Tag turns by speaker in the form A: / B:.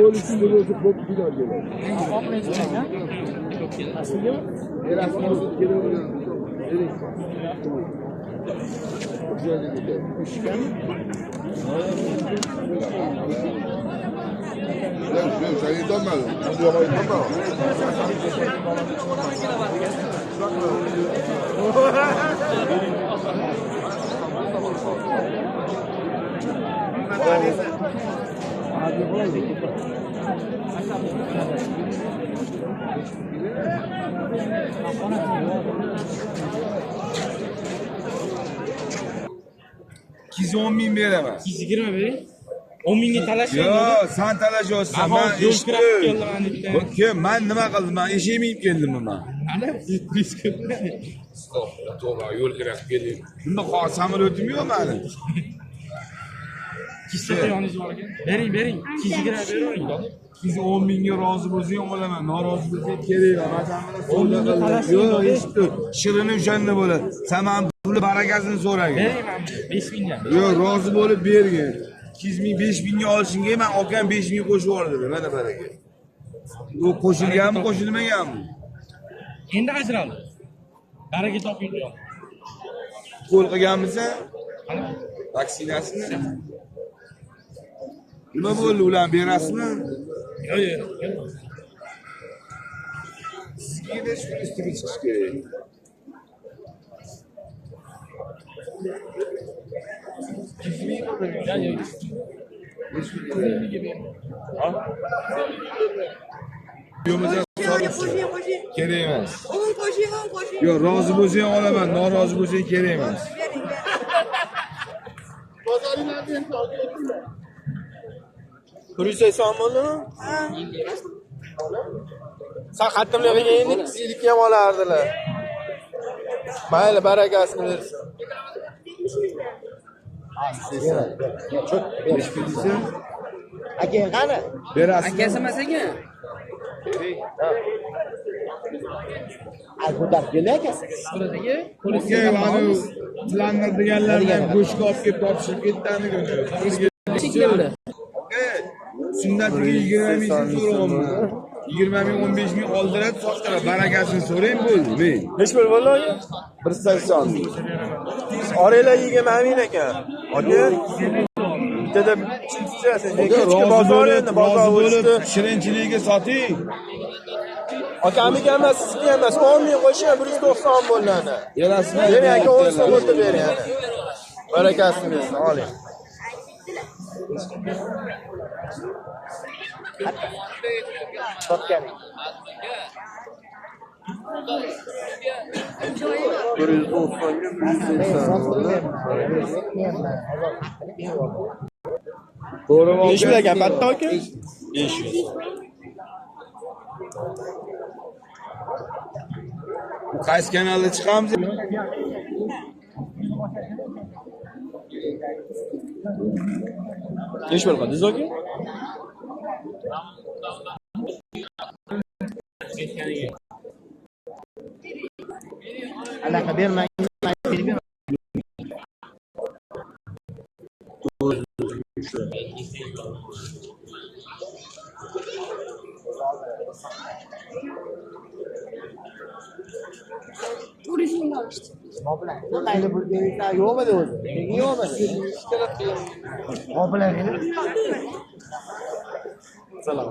A: bo'lishsin deb o'zi ko'p kilo keladi.
B: Kiz 10 ming beraman.
C: 220 bering. 10 mingga talashmayman.
B: Yo'q, sen talashyapsan. Men
C: eshitdim.
B: Kim? Men nima qildim? Men eshik minib keldimmi men?
C: Ana, biz ko'p.
B: To'g'ri, yo'l kirib keldim. Bunda xos samolyotim yo'q meni.
C: Kishda yoningiz bor ekan. Bering. 220 bering.
B: Siz 10 mingga rozi bo'lsangiz olaman, norozi bo'lsangiz kerak. Masalan, so'lda qildim. Yo'q, eshitdim. Shirini o'shanda bo'ladi. Sen men pul barakasini so'ragin.
C: Bering, 5 mingga.
B: Yo'q, rozi bo'lib bergin. 200 ming, 5 mingga olishingga men olgan 5 ming qo'shib yubordim. Mana baraka. U qo'shilganmi, qo'shilmaganmi?
C: Endi ajraldi. Baraka toping.
B: Qo'l qilganmisan? Vaksinasini? Nima bo'ldi, ularni berasizmi?
C: Yo'q.
B: Sizga da shu ustiga chiqish kerak. Kerak emas. Yo'q, rozi bo'lsang olaman, norozi bo'lsang kerak emas.
D: Kurusay so'molimi? Sen xattimlarga endi 200 ham olardilar. Mayli, barakasini bersin.
A: Aka qani?
B: Berasizmi?
C: Akasi emas ekan.
A: Ay, ko'tarib keldi akasi.
C: Buradagi
B: Okey, mana planlar deganlardan go'shtga olib kelib topshirib ketdani kuni. Sunnatiga 20 ming so'rayapman. 20 ming, 15 ming oldiradi, so'xtara barakasini so'rang bo'ldi. Men.
D: Nech pul bo'ldi aka? 180 ming. Oranglar 20 ming ekan. Aka, bitta chiqasiz. Kechki bozor endi, bozor bo'ldi.
B: Shirinchiligiga soting.
D: Akamniki emas, sizniki emas. 10 ming qo'shing, 190 bo'ladi.
B: Berasizmi?
D: Bering aka, 10 so'm o'tib bering. Barakasini bersin, oling.
A: Topgan.
D: 180. To'g'ri ekan, patta aka?
B: 500. Qaysi kanalda chiqamiz?
D: Nech pul qildi, aka?
A: Anaqa bermang. Mayli pul berishlar yo'qmidi o'zi? Yo'qmidi. Qo'piladi. Salom.